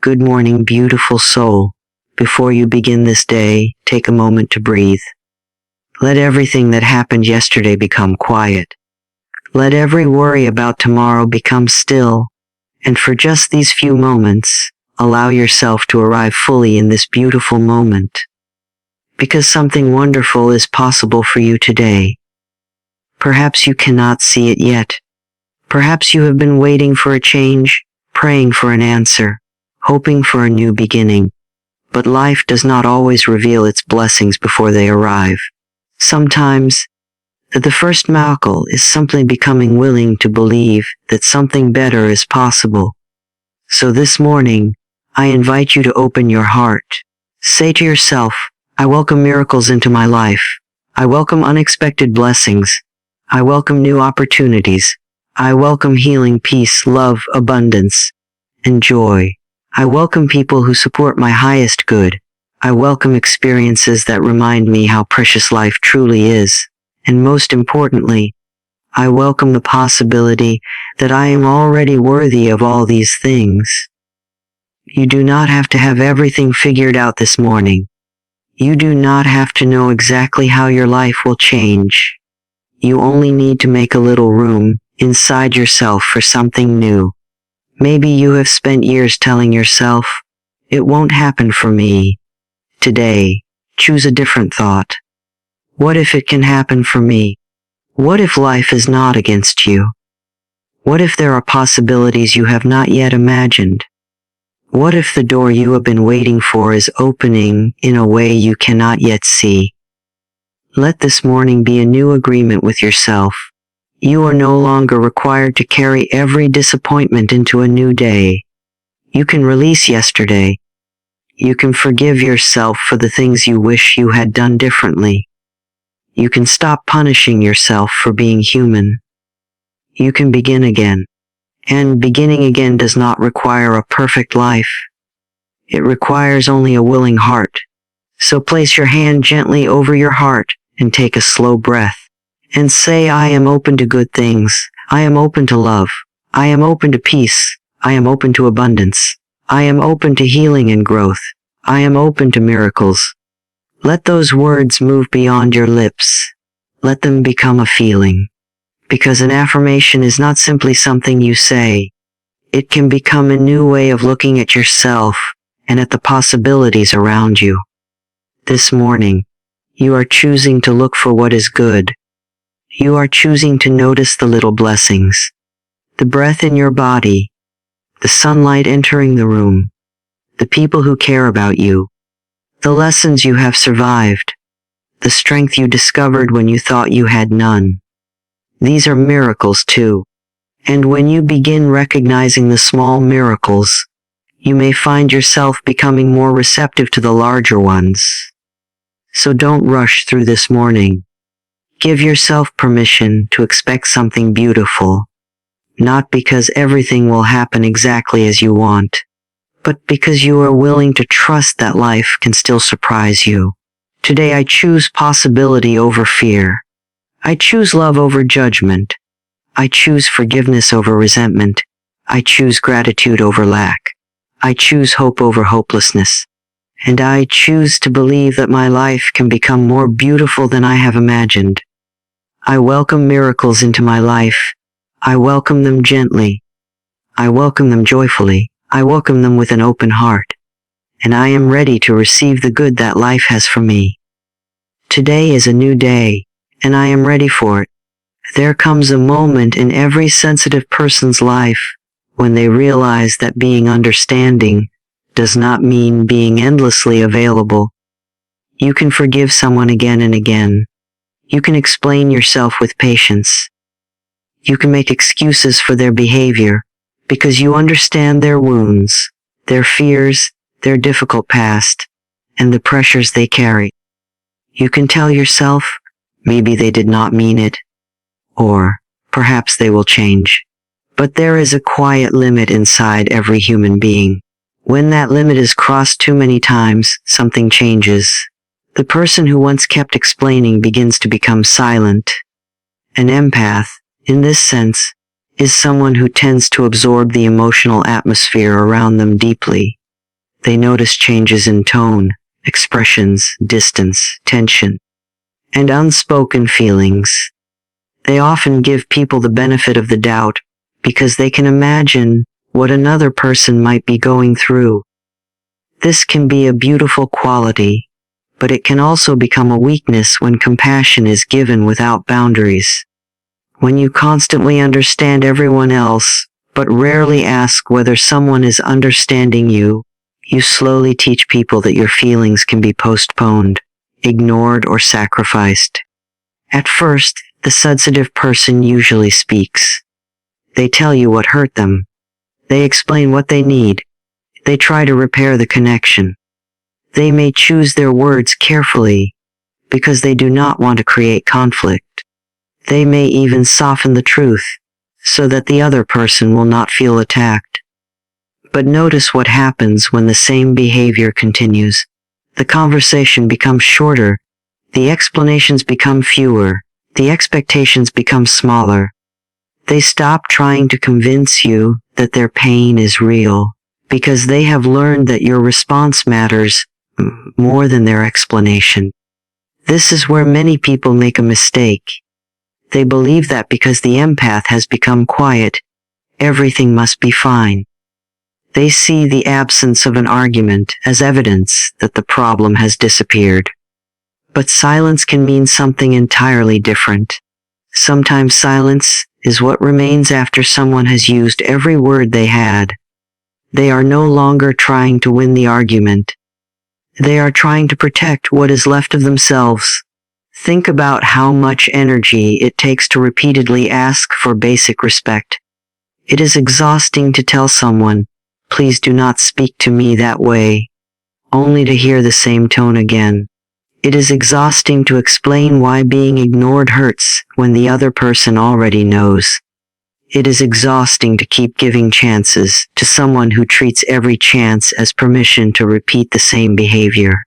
Good morning, beautiful soul. Before you begin this day, take a moment to breathe. Let everything that happened yesterday become quiet. Let every worry about tomorrow become still. And for just these few moments, allow yourself to arrive fully in this beautiful moment. Because something wonderful is possible for you today. Perhaps you cannot see it yet. Perhaps you have been waiting for a change, praying for an answer, hoping for a new beginning. But life does not always reveal its blessings before they arrive. Sometimes, the first miracle is simply becoming willing to believe that something better is possible. So this morning, I invite you to open your heart. Say to yourself, I welcome miracles into my life. I welcome unexpected blessings. I welcome new opportunities. I welcome healing, peace, love, abundance, and joy. I welcome people who support my highest good. I welcome experiences that remind me how precious life truly is. And most importantly, I welcome the possibility that I am already worthy of all these things. You do not have to have everything figured out this morning. You do not have to know exactly how your life will change. You only need to make a little room inside yourself for something new. Maybe you have spent years telling yourself, it won't happen for me. Today, choose a different thought. What if it can happen for me? What if life is not against you? What if there are possibilities you have not yet imagined? What if the door you have been waiting for is opening in a way you cannot yet see? Let this morning be a new agreement with yourself. You are no longer required to carry every disappointment into a new day. You can release yesterday. You can forgive yourself for the things you wish you had done differently. You can stop punishing yourself for being human. You can begin again. And beginning again does not require a perfect life. It requires only a willing heart. So place your hand gently over your heart and take a slow breath. And say, I am open to good things. I am open to love. I am open to peace. I am open to abundance. I am open to healing and growth. I am open to miracles. Let those words move beyond your lips. Let them become a feeling. Because an affirmation is not simply something you say. It can become a new way of looking at yourself and at the possibilities around you. This morning, you are choosing to look for what is good. You are choosing to notice the little blessings. The breath in your body. The sunlight entering the room. The people who care about you. The lessons you have survived. The strength you discovered when you thought you had none. These are miracles too. And when you begin recognizing the small miracles, you may find yourself becoming more receptive to the larger ones. So don't rush through this morning. Give yourself permission to expect something beautiful. Not because everything will happen exactly as you want, but because you are willing to trust that life can still surprise you. Today I choose possibility over fear. I choose love over judgment. I choose forgiveness over resentment. I choose gratitude over lack. I choose hope over hopelessness. And I choose to believe that my life can become more beautiful than I have imagined. I welcome miracles into my life. I welcome them gently. I welcome them joyfully. I welcome them with an open heart. And I am ready to receive the good that life has for me. Today is a new day, and I am ready for it. There comes a moment in every sensitive person's life when they realize that being understanding does not mean being endlessly available. You can forgive someone again and again. You can explain yourself with patience. You can make excuses for their behavior because you understand their wounds, their fears, their difficult past, and the pressures they carry. You can tell yourself, maybe they did not mean it, or perhaps they will change. But there is a quiet limit inside every human being. When that limit is crossed too many times, something changes. The person who once kept explaining begins to become silent. An empath, in this sense, is someone who tends to absorb the emotional atmosphere around them deeply. They notice changes in tone, expressions, distance, tension, and unspoken feelings. They often give people the benefit of the doubt because they can imagine what another person might be going through. This can be a beautiful quality, but it can also become a weakness when compassion is given without boundaries. When you constantly understand everyone else, but rarely ask whether someone is understanding you, you slowly teach people that your feelings can be postponed, ignored, or sacrificed. At first, the sensitive person usually speaks. They tell you what hurt them. They explain what they need. They try to repair the connection. They may choose their words carefully because they do not want to create conflict. They may even soften the truth so that the other person will not feel attacked. But notice what happens when the same behavior continues. The conversation becomes shorter, the explanations become fewer, the expectations become smaller. They stop trying to convince you that their pain is real because they have learned that your response matters more than their explanation. This is where many people make a mistake. They believe that because the empath has become quiet, everything must be fine. They see the absence of an argument as evidence that the problem has disappeared. But silence can mean something entirely different. Sometimes silence is what remains after someone has used every word they had. They are no longer trying to win the argument. They are trying to protect what is left of themselves. Think about how much energy it takes to repeatedly ask for basic respect. It is exhausting to tell someone, "Please do not speak to me that way," only to hear the same tone again. It is exhausting to explain why being ignored hurts when the other person already knows. It is exhausting to keep giving chances to someone who treats every chance as permission to repeat the same behavior.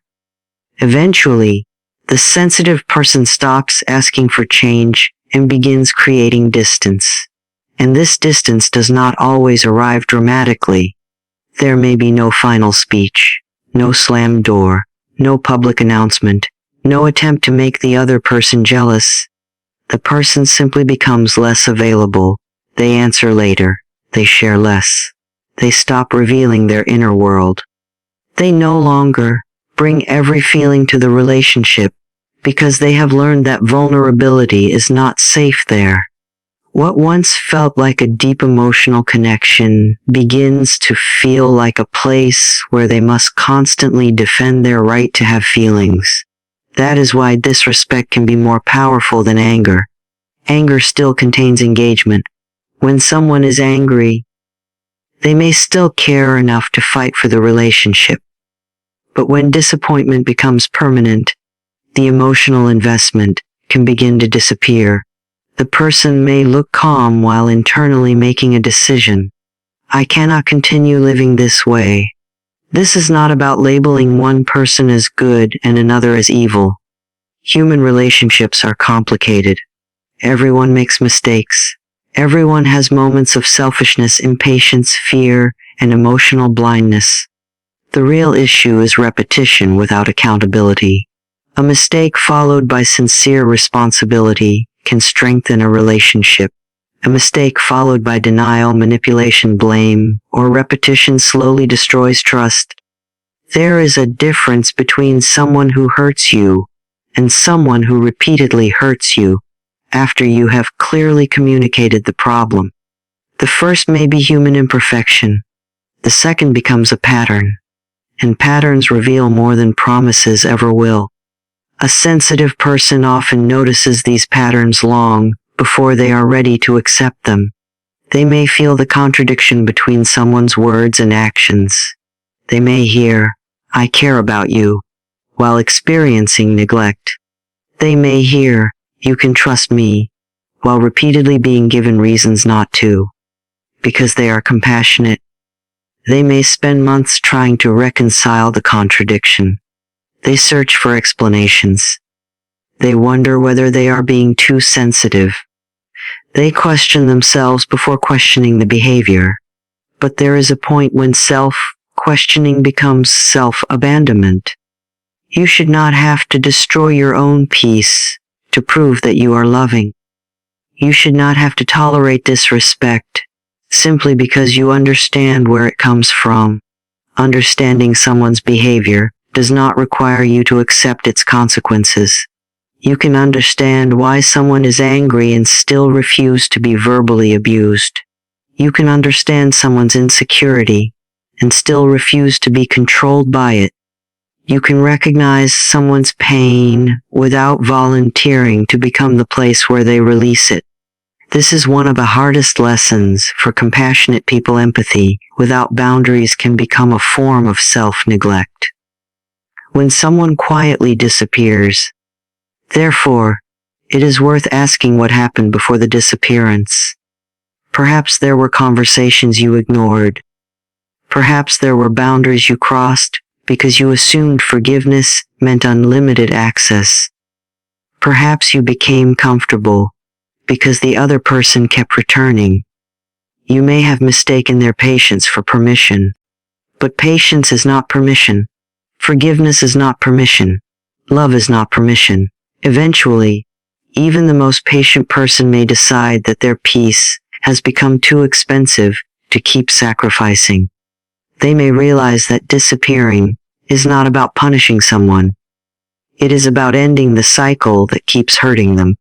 Eventually, the sensitive person stops asking for change and begins creating distance. And this distance does not always arrive dramatically. There may be no final speech, no slammed door, no public announcement, no attempt to make the other person jealous. The person simply becomes less available. They answer later. They share less. They stop revealing their inner world. They no longer bring every feeling to the relationship because they have learned that vulnerability is not safe there. What once felt like a deep emotional connection begins to feel like a place where they must constantly defend their right to have feelings. That is why disrespect can be more powerful than anger. Anger still contains engagement. When someone is angry, they may still care enough to fight for the relationship. But when disappointment becomes permanent, the emotional investment can begin to disappear. The person may look calm while internally making a decision. I cannot continue living this way. This is not about labeling one person as good and another as evil. Human relationships are complicated. Everyone makes mistakes. Everyone has moments of selfishness, impatience, fear, and emotional blindness. The real issue is repetition without accountability. A mistake followed by sincere responsibility can strengthen a relationship. A mistake followed by denial, manipulation, blame, or repetition slowly destroys trust. There is a difference between someone who hurts you and someone who repeatedly hurts you after you have clearly communicated the problem. The first may be human imperfection. The second becomes a pattern, and patterns reveal more than promises ever will. A sensitive person often notices these patterns long before they are ready to accept them. They may feel the contradiction between someone's words and actions. They may hear, "I care about you," while experiencing neglect. They may hear, "You can trust me," while repeatedly being given reasons not to. Because they are compassionate, they may spend months trying to reconcile the contradiction. They search for explanations. They wonder whether they are being too sensitive. They question themselves before questioning the behavior. But there is a point when questioning becomes self-abandonment. You should not have to destroy your own peace to prove that you are loving. You should not have to tolerate disrespect simply because you understand where it comes from. Understanding someone's behavior does not require you to accept its consequences. You can understand why someone is angry and still refuse to be verbally abused. You can understand someone's insecurity and still refuse to be controlled by it. You can recognize someone's pain without volunteering to become the place where they release it. This is one of the hardest lessons for compassionate people. Empathy without boundaries can become a form of self-neglect. When someone quietly disappears, therefore, it is worth asking what happened before the disappearance. Perhaps there were conversations you ignored. Perhaps there were boundaries you crossed because you assumed forgiveness meant unlimited access. Perhaps you became comfortable because the other person kept returning. You may have mistaken their patience for permission. But patience is not permission. Forgiveness is not permission. Love is not permission. Eventually, even the most patient person may decide that their peace has become too expensive to keep sacrificing. They may realize that disappearing is not about punishing someone. It is about ending the cycle that keeps hurting them.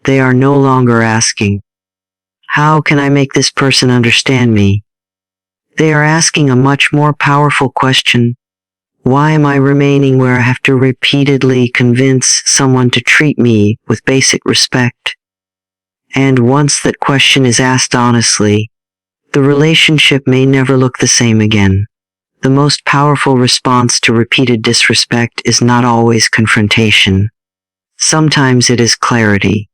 They are no longer asking, "How can I make this person understand me?" They are asking a much more powerful question. Why am I remaining where I have to repeatedly convince someone to treat me with basic respect? And once that question is asked honestly, the relationship may never look the same again. The most powerful response to repeated disrespect is not always confrontation. Sometimes it is clarity.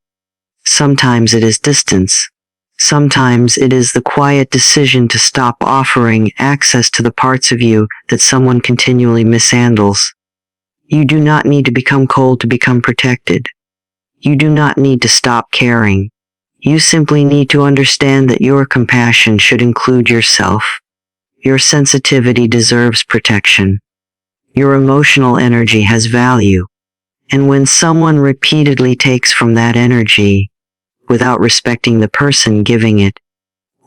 Sometimes it is distance. Sometimes it is the quiet decision to stop offering access to the parts of you that someone continually mishandles. You do not need to become cold to become protected. You do not need to stop caring. You simply need to understand that your compassion should include yourself. Your sensitivity deserves protection. Your emotional energy has value. And when someone repeatedly takes from that energy, without respecting the person giving it,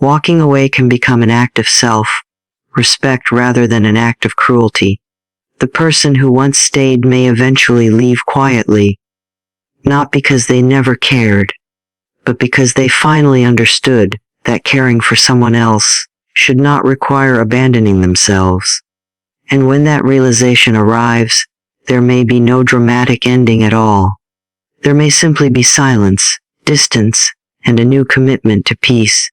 walking away can become an act of self-respect rather than an act of cruelty. The person who once stayed may eventually leave quietly, not because they never cared, but because they finally understood that caring for someone else should not require abandoning themselves. And when that realization arrives, there may be no dramatic ending at all. There may simply be silence, distance, and a new commitment to peace.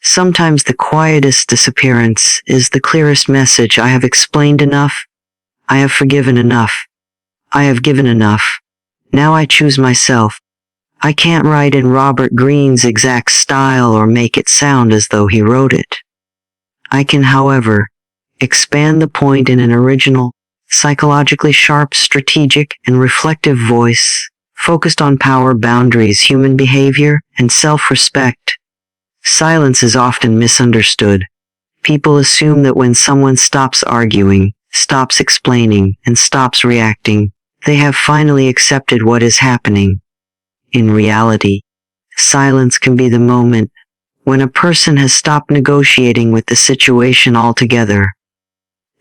Sometimes the quietest disappearance is the clearest message. I have explained enough. I have forgiven enough. I have given enough. Now I choose myself. I can't write in Robert Greene's exact style or make it sound as though he wrote it. I can, however, expand the point in an original, psychologically sharp, strategic, and reflective voice, focused on power, boundaries, human behavior, and self-respect. Silence is often misunderstood. People assume that when someone stops arguing, stops explaining, and stops reacting, they have finally accepted what is happening. In reality, silence can be the moment when a person has stopped negotiating with the situation altogether.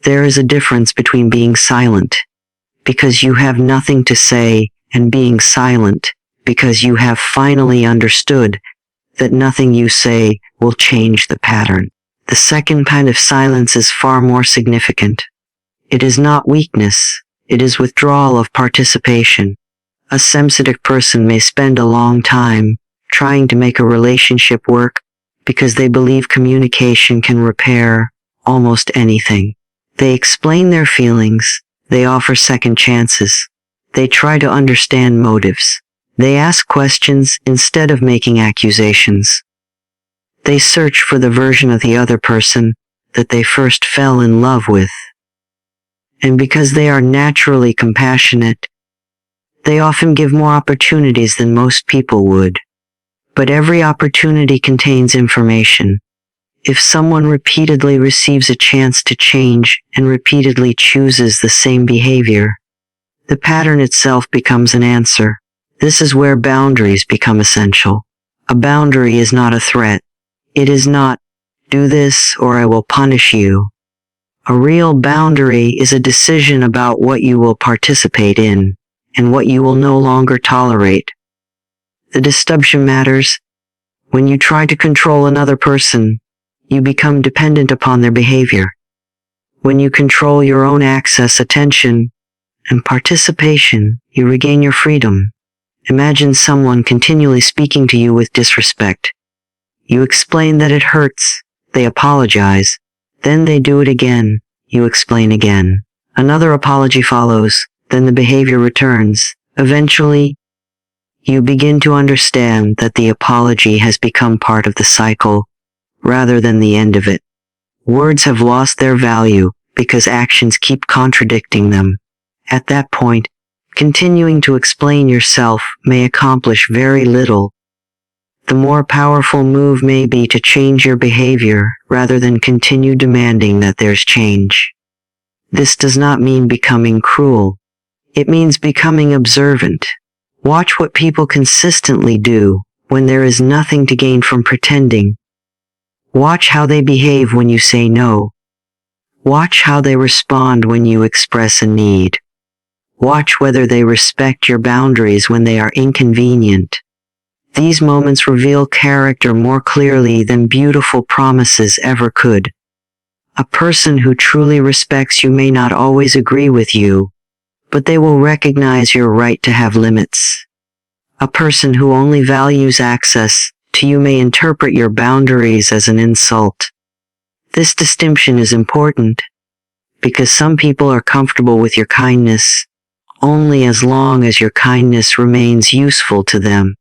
There is a difference between being silent because you have nothing to say and being silent because you have finally understood that nothing you say will change the pattern. The second kind of silence is far more significant. It is not weakness, it is withdrawal of participation. A sensitive person may spend a long time trying to make a relationship work because they believe communication can repair almost anything. They explain their feelings, they offer second chances, they try to understand motives, they ask questions instead of making accusations. They search for the version of the other person that they first fell in love with. And because they are naturally compassionate, they often give more opportunities than most people would. But every opportunity contains information. If someone repeatedly receives a chance to change and repeatedly chooses the same behavior, the pattern itself becomes an answer. This is where boundaries become essential. A boundary is not a threat. It is not, do this or I will punish you. A real boundary is a decision about what you will participate in and what you will no longer tolerate. The distinction matters. When you try to control another person, you become dependent upon their behavior. When you control your own access, attention, and participation, you regain your freedom. Imagine someone continually speaking to you with disrespect. You explain that it hurts. They apologize. Then they do it again. You explain again. Another apology follows. Then the behavior returns. Eventually, you begin to understand that the apology has become part of the cycle, rather than the end of it. Words have lost their value because actions keep contradicting them. At that point, continuing to explain yourself may accomplish very little. The more powerful move may be to change your behavior rather than continue demanding that there's change. This does not mean becoming cruel. It means becoming observant. Watch what people consistently do when there is nothing to gain from pretending. Watch how they behave when you say no. Watch how they respond when you express a need. Watch whether they respect your boundaries when they are inconvenient. These moments reveal character more clearly than beautiful promises ever could. A person who truly respects you may not always agree with you, but they will recognize your right to have limits. A person who only values access to you may interpret your boundaries as an insult. This distinction is important because some people are comfortable with your kindness only as long as your kindness remains useful to them.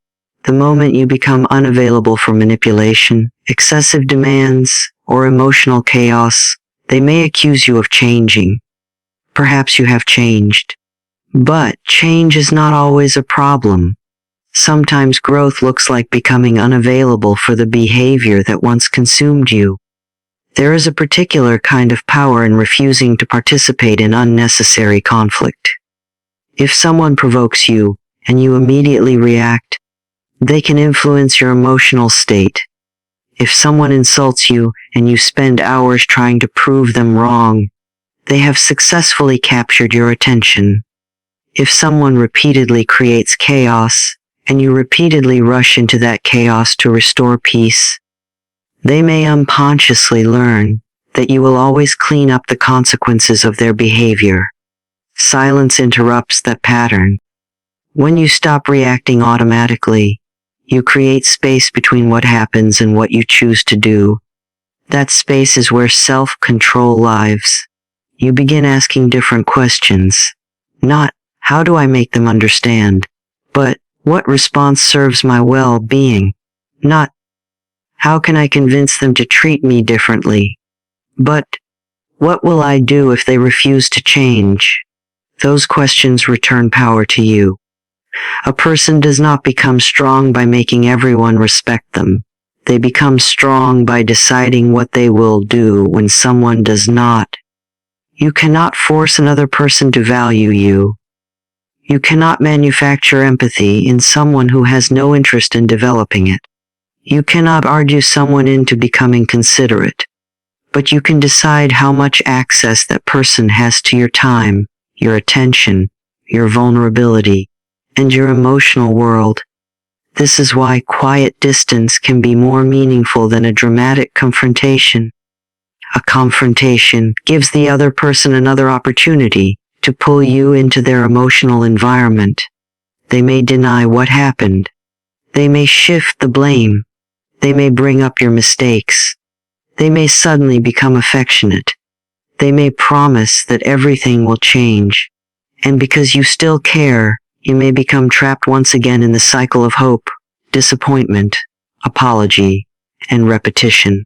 The moment you become unavailable for manipulation, excessive demands, or emotional chaos, they may accuse you of changing. Perhaps you have changed. But change is not always a problem. Sometimes growth looks like becoming unavailable for the behavior that once consumed you. There is a particular kind of power in refusing to participate in unnecessary conflict. If someone provokes you, and you immediately react, they can influence your emotional state. If someone insults you, and you spend hours trying to prove them wrong, they have successfully captured your attention. If someone repeatedly creates chaos, and you repeatedly rush into that chaos to restore peace, they may unconsciously learn that you will always clean up the consequences of their behavior. Silence interrupts that pattern. When you stop reacting automatically, you create space between what happens and what you choose to do. That space is where self-control lives. You begin asking different questions. Not, how do I make them understand? But, what response serves my well-being? Not, how can I convince them to treat me differently? But, what will I do if they refuse to change? Those questions return power to you. A person does not become strong by making everyone respect them. They become strong by deciding what they will do when someone does not. You cannot force another person to value you. You cannot manufacture empathy in someone who has no interest in developing it. You cannot argue someone into becoming considerate. But you can decide how much access that person has to your time, your attention, your vulnerability, and your emotional world. This is why quiet distance can be more meaningful than a dramatic confrontation. A confrontation gives the other person another opportunity to pull you into their emotional environment. They may deny what happened. They may shift the blame. They may bring up your mistakes. They may suddenly become affectionate. They may promise that everything will change. And because you still care, you may become trapped once again in the cycle of hope, disappointment, apology, and repetition.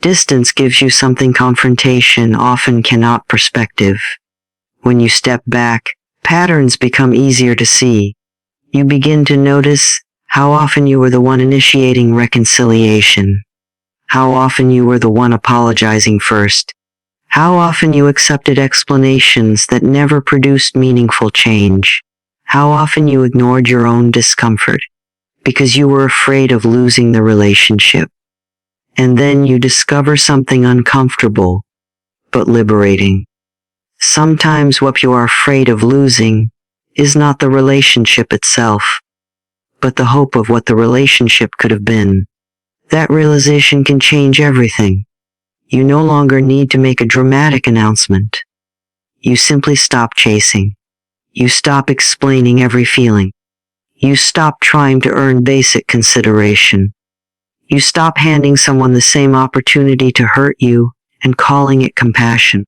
Distance gives you something confrontation often cannot: perspective. When you step back, patterns become easier to see. You begin to notice how often you were the one initiating reconciliation, How often you were the one apologizing first. How often you accepted explanations that never produced meaningful change. How often you ignored your own discomfort because you were afraid of losing the relationship. And then you discover something uncomfortable, but liberating. Sometimes what you are afraid of losing is not the relationship itself, but the hope of what the relationship could have been. That realization can change everything. You no longer need to make a dramatic announcement. You simply stop chasing. You stop explaining every feeling. You stop trying to earn basic consideration. You stop handing someone the same opportunity to hurt you and calling it compassion.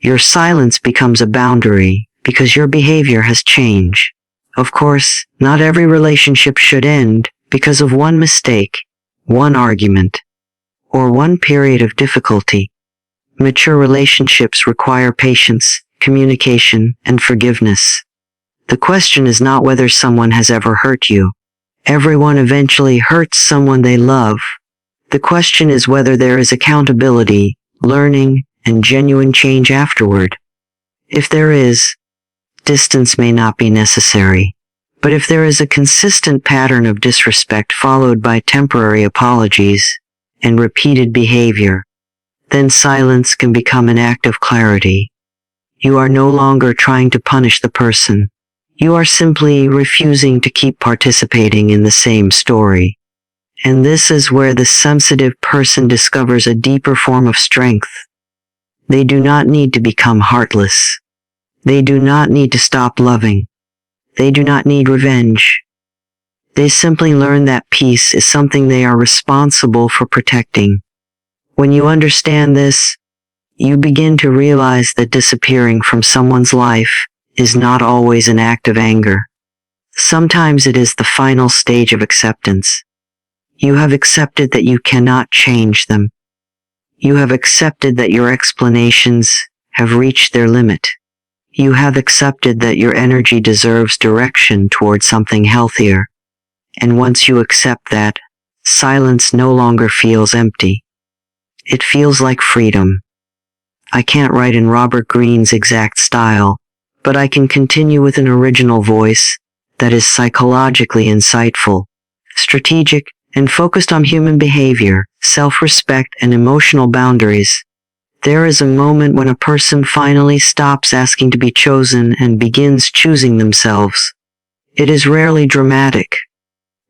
Your silence becomes a boundary because your behavior has changed. Of course, not every relationship should end because of one mistake, one argument, or one period of difficulty. Mature relationships require patience, communication, and forgiveness. The question is not whether someone has ever hurt you. Everyone eventually hurts someone they love. The question is whether there is accountability, learning, and genuine change afterward. If there is, distance may not be necessary. But if there is a consistent pattern of disrespect followed by temporary apologies and repeated behavior, then silence can become an act of clarity. You are no longer trying to punish the person. You are simply refusing to keep participating in the same story. And this is where the sensitive person discovers a deeper form of strength. They do not need to become heartless. They do not need to stop loving. They do not need revenge. They simply learn that peace is something they are responsible for protecting. When you understand this, you begin to realize that disappearing from someone's life is not always an act of anger. Sometimes it is the final stage of acceptance. You have accepted that you cannot change them. You have accepted that your explanations have reached their limit. You have accepted that your energy deserves direction toward something healthier. And once you accept that, silence no longer feels empty. It feels like freedom. I can't write in Robert Greene's exact style, but I can continue with an original voice that is psychologically insightful, strategic, and focused on human behavior, self-respect, and emotional boundaries. There is a moment when a person finally stops asking to be chosen and begins choosing themselves. It is rarely dramatic.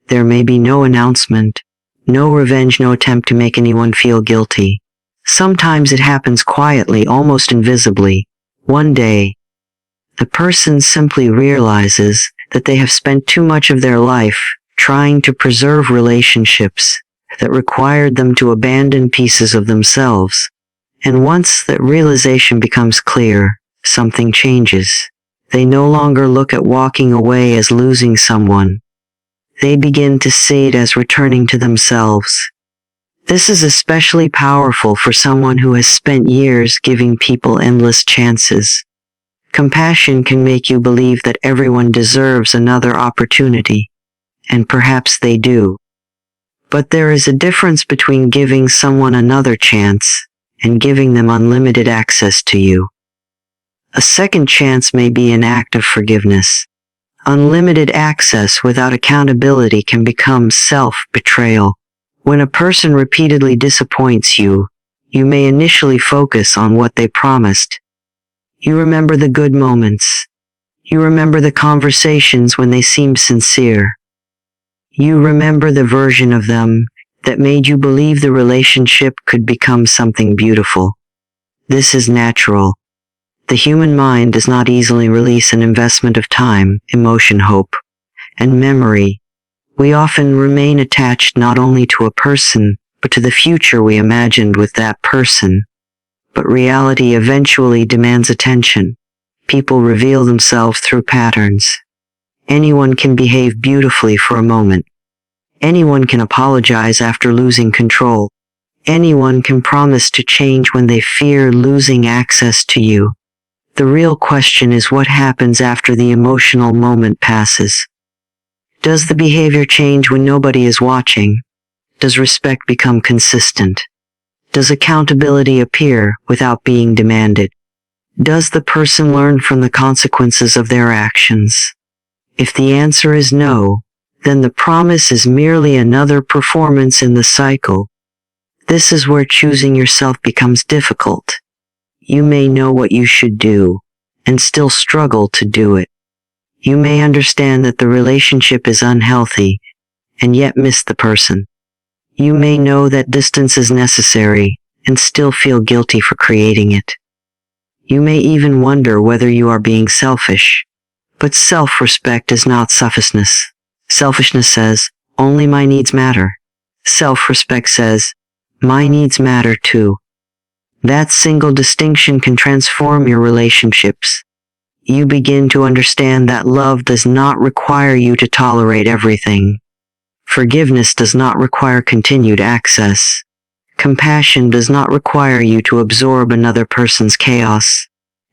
There may be no announcement, no revenge, no attempt to make anyone feel guilty. Sometimes it happens quietly, almost invisibly. One day, the person simply realizes that they have spent too much of their life trying to preserve relationships that required them to abandon pieces of themselves. And once that realization becomes clear, something changes. They no longer look at walking away as losing someone. They begin to see it as returning to themselves. This is especially powerful for someone who has spent years giving people endless chances. Compassion can make you believe that everyone deserves another opportunity, and perhaps they do. But there is a difference between giving someone another chance and giving them unlimited access to you. A second chance may be an act of forgiveness. Unlimited access without accountability can become self-betrayal. When a person repeatedly disappoints you, you may initially focus on what they promised. You remember the good moments. You remember the conversations when they seemed sincere. You remember the version of them that made you believe the relationship could become something beautiful. This is natural. The human mind does not easily release an investment of time, emotion, hope, and memory. We often remain attached not only to a person, but to the future we imagined with that person. But reality eventually demands attention. People reveal themselves through patterns. Anyone can behave beautifully for a moment. Anyone can apologize after losing control. Anyone can promise to change when they fear losing access to you. The real question is what happens after the emotional moment passes. Does the behavior change when nobody is watching? Does respect become consistent? Does accountability appear without being demanded? Does the person learn from the consequences of their actions? If the answer is no, then the promise is merely another performance in the cycle. This is where choosing yourself becomes difficult. You may know what you should do, and still struggle to do it. You may understand that the relationship is unhealthy, and yet miss the person. You may know that distance is necessary, and still feel guilty for creating it. You may even wonder whether you are being selfish. But self-respect is not selfishness. Selfishness says, only my needs matter. Self-respect says, my needs matter too. That single distinction can transform your relationships. You begin to understand that love does not require you to tolerate everything. Forgiveness does not require continued access. Compassion does not require you to absorb another person's chaos.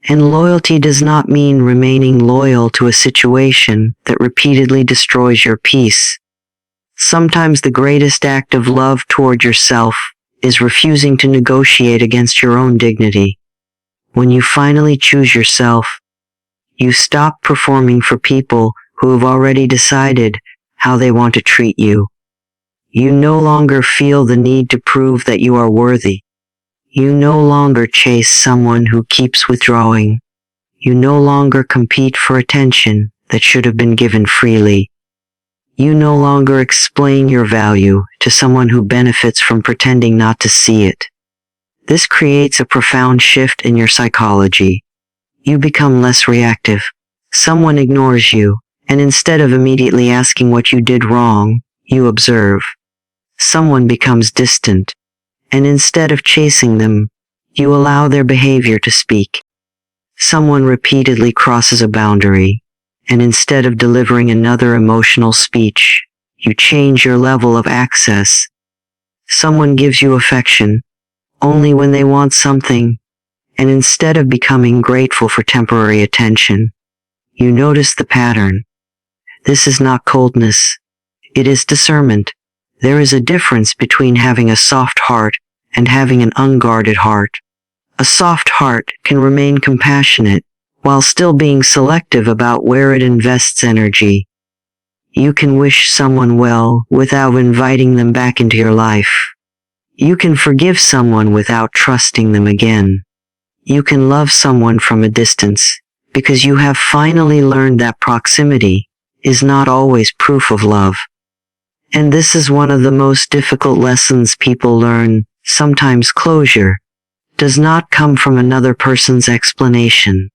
And loyalty does not mean remaining loyal to a situation that repeatedly destroys your peace. Sometimes the greatest act of love toward yourself is refusing to negotiate against your own dignity. When you finally choose yourself, you stop performing for people who have already decided how they want to treat you. You no longer feel the need to prove that you are worthy. You no longer chase someone who keeps withdrawing. You no longer compete for attention that should have been given freely. You no longer explain your value to someone who benefits from pretending not to see it. This creates a profound shift in your psychology. You become less reactive. Someone ignores you, and instead of immediately asking what you did wrong, you observe. Someone becomes distant, and instead of chasing them, you allow their behavior to speak. Someone repeatedly crosses a boundary, and instead of delivering another emotional speech, you change your level of access. Someone gives you affection only when they want something, and instead of becoming grateful for temporary attention, you notice the pattern. This is not coldness. It is discernment. There is a difference between having a soft heart and having an unguarded heart. A soft heart can remain compassionate while still being selective about where it invests energy. You can wish someone well without inviting them back into your life. You can forgive someone without trusting them again. You can love someone from a distance because you have finally learned that proximity is not always proof of love. And this is one of the most difficult lessons people learn. Sometimes closure does not come from another person's explanation.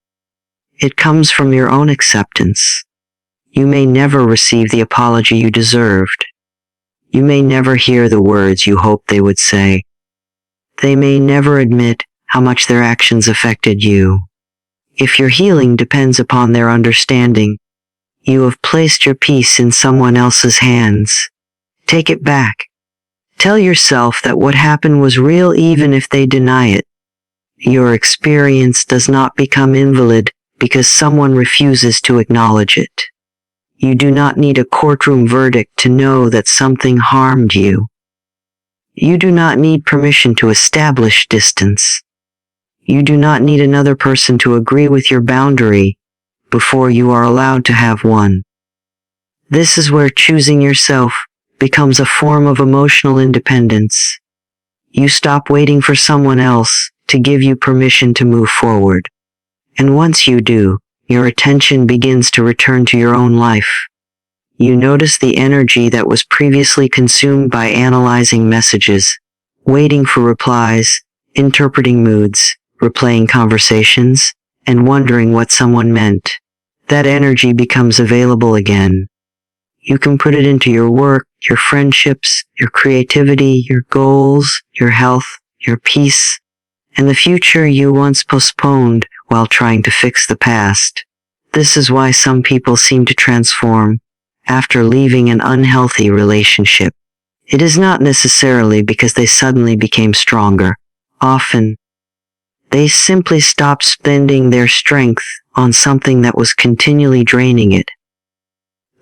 It comes from your own acceptance. You may never receive the apology you deserved. You may never hear the words you hoped they would say. They may never admit how much their actions affected you. If your healing depends upon their understanding, you have placed your peace in someone else's hands. Take it back. Tell yourself that what happened was real even if they deny it. Your experience does not become invalid because someone refuses to acknowledge it. You do not need a courtroom verdict to know that something harmed you. You do not need permission to establish distance. You do not need another person to agree with your boundary before you are allowed to have one. This is where choosing yourself becomes a form of emotional independence. You stop waiting for someone else to give you permission to move forward. And once you do, your attention begins to return to your own life. You notice the energy that was previously consumed by analyzing messages, waiting for replies, interpreting moods, replaying conversations, and wondering what someone meant. That energy becomes available again. You can put it into your work, your friendships, your creativity, your goals, your health, your peace, and the future you once postponed while trying to fix the past. This is why some people seem to transform after leaving an unhealthy relationship. It is not necessarily because they suddenly became stronger. Often, they simply stopped spending their strength on something that was continually draining it.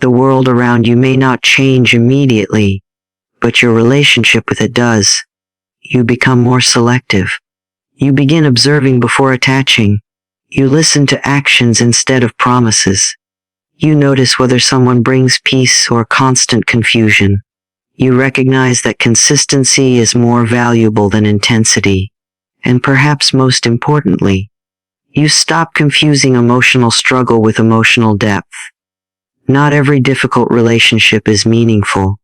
The world around you may not change immediately, but your relationship with it does. You become more selective. You begin observing before attaching. You listen to actions instead of promises. You notice whether someone brings peace or constant confusion. You recognize that consistency is more valuable than intensity. And perhaps most importantly, you stop confusing emotional struggle with emotional depth. Not every difficult relationship is meaningful.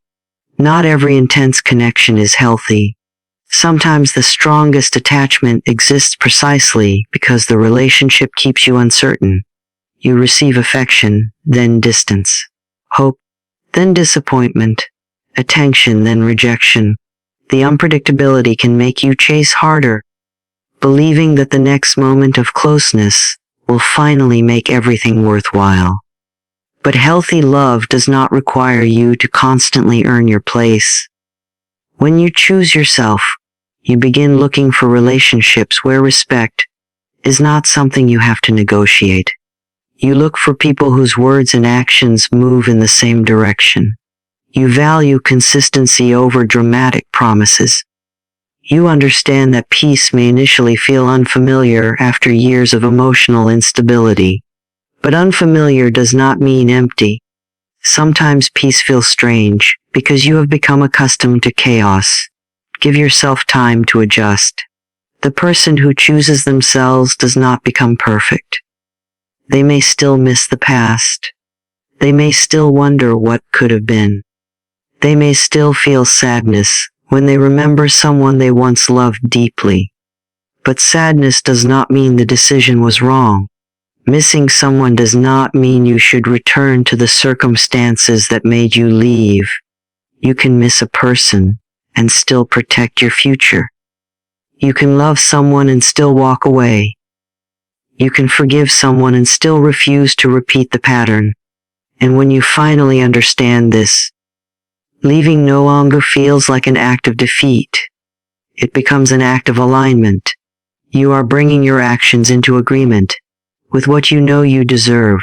Not every intense connection is healthy. Sometimes the strongest attachment exists precisely because the relationship keeps you uncertain. You receive affection, then distance. Hope, then disappointment. Attention, then rejection. The unpredictability can make you chase harder, believing that the next moment of closeness will finally make everything worthwhile. But healthy love does not require you to constantly earn your place. When you choose yourself, you begin looking for relationships where respect is not something you have to negotiate. You look for people whose words and actions move in the same direction. You value consistency over dramatic promises. You understand that peace may initially feel unfamiliar after years of emotional instability. But unfamiliar does not mean empty. Sometimes peace feels strange because you have become accustomed to chaos. Give yourself time to adjust. The person who chooses themselves does not become perfect. They may still miss the past. They may still wonder what could have been. They may still feel sadness when they remember someone they once loved deeply. But sadness does not mean the decision was wrong. Missing someone does not mean you should return to the circumstances that made you leave. You can miss a person and still protect your future. You can love someone and still walk away. You can forgive someone and still refuse to repeat the pattern. And when you finally understand this, leaving no longer feels like an act of defeat. It becomes an act of alignment. You are bringing your actions into agreement with what you know you deserve.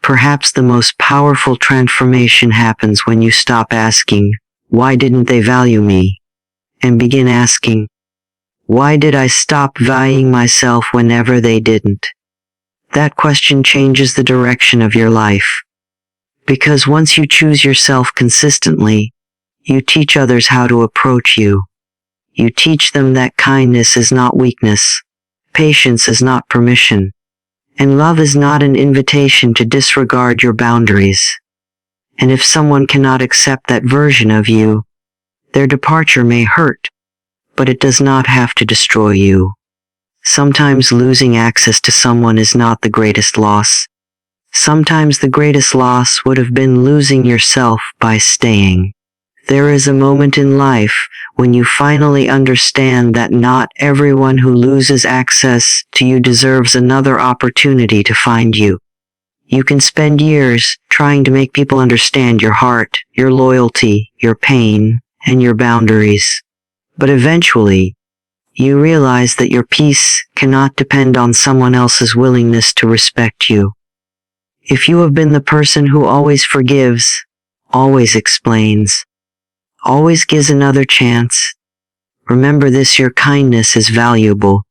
Perhaps the most powerful transformation happens when you stop asking, "Why didn't they value me?" and begin asking, "Why did I stop valuing myself whenever they didn't?" That question changes the direction of your life. Because once you choose yourself consistently, you teach others how to approach you. You teach them that kindness is not weakness, patience is not permission, and love is not an invitation to disregard your boundaries. And if someone cannot accept that version of you, their departure may hurt, but it does not have to destroy you. Sometimes losing access to someone is not the greatest loss. Sometimes the greatest loss would have been losing yourself by staying. There is a moment in life when you finally understand that not everyone who loses access to you deserves another opportunity to find you. You can spend years trying to make people understand your heart, your loyalty, your pain, and your boundaries. But eventually, you realize that your peace cannot depend on someone else's willingness to respect you. If you have been the person who always forgives, always explains, always gives another chance, remember this: your kindness is valuable,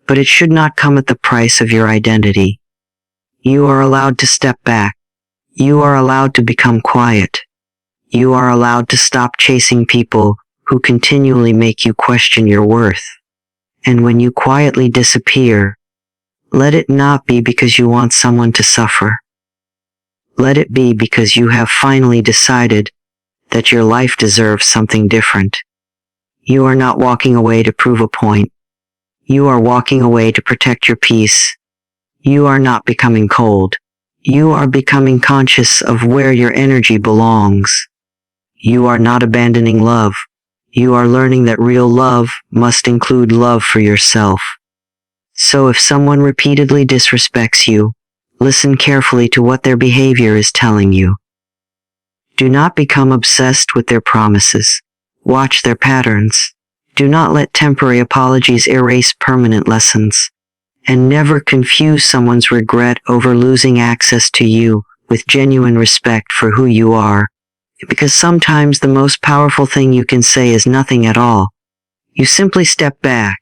but it should not come at the price of your identity. You are allowed to step back. You are allowed to become quiet. You are allowed to stop chasing people who continually make you question your worth. And when you quietly disappear, let it not be because you want someone to suffer. Let it be because you have finally decided that your life deserves something different. You are not walking away to prove a point. You are walking away to protect your peace. You are not becoming cold. You are becoming conscious of where your energy belongs. You are not abandoning love. You are learning that real love must include love for yourself. So if someone repeatedly disrespects you, listen carefully to what their behavior is telling you. Do not become obsessed with their promises. Watch their patterns. Do not let temporary apologies erase permanent lessons. And never confuse someone's regret over losing access to you with genuine respect for who you are. Because sometimes the most powerful thing you can say is nothing at all. You simply step back.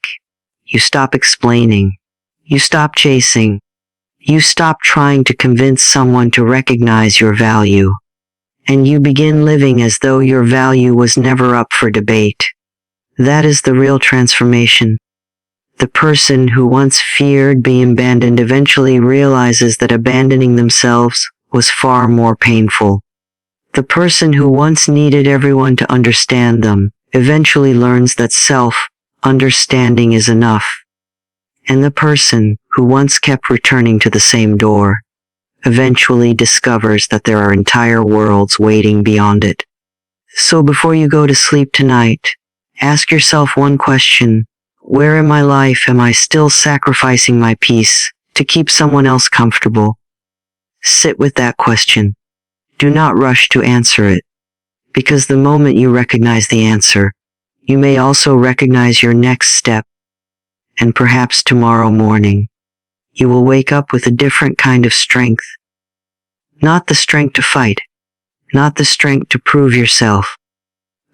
You stop explaining. You stop chasing. You stop trying to convince someone to recognize your value. And you begin living as though your value was never up for debate. That is the real transformation. The person who once feared being abandoned eventually realizes that abandoning themselves was far more painful. The person who once needed everyone to understand them eventually learns that self-understanding is enough. And the person who once kept returning to the same door eventually discovers that there are entire worlds waiting beyond it. So before you go to sleep tonight, ask yourself one question. Where in my life am I still sacrificing my peace to keep someone else comfortable? Sit with that question. Do not rush to answer it, because the moment you recognize the answer, you may also recognize your next step, and perhaps tomorrow morning, you will wake up with a different kind of strength. Not the strength to fight, not the strength to prove yourself,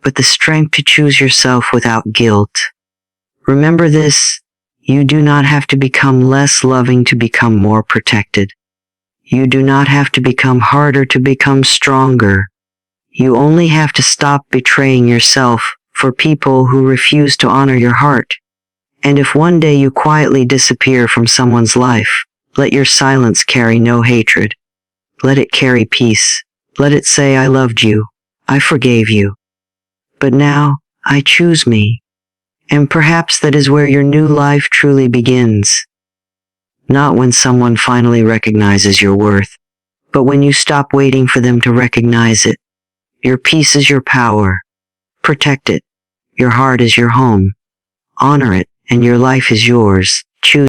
but the strength to choose yourself without guilt. Remember this, you do not have to become less loving to become more protected. You do not have to become harder to become stronger. You only have to stop betraying yourself for people who refuse to honor your heart. And if one day you quietly disappear from someone's life, let your silence carry no hatred. Let it carry peace. Let it say, I loved you. I forgave you. But now, I choose me. And perhaps that is where your new life truly begins. Not when someone finally recognizes your worth, but when you stop waiting for them to recognize it. Your peace is your power. Protect it. Your heart is your home. Honor it, and your life is yours. Choose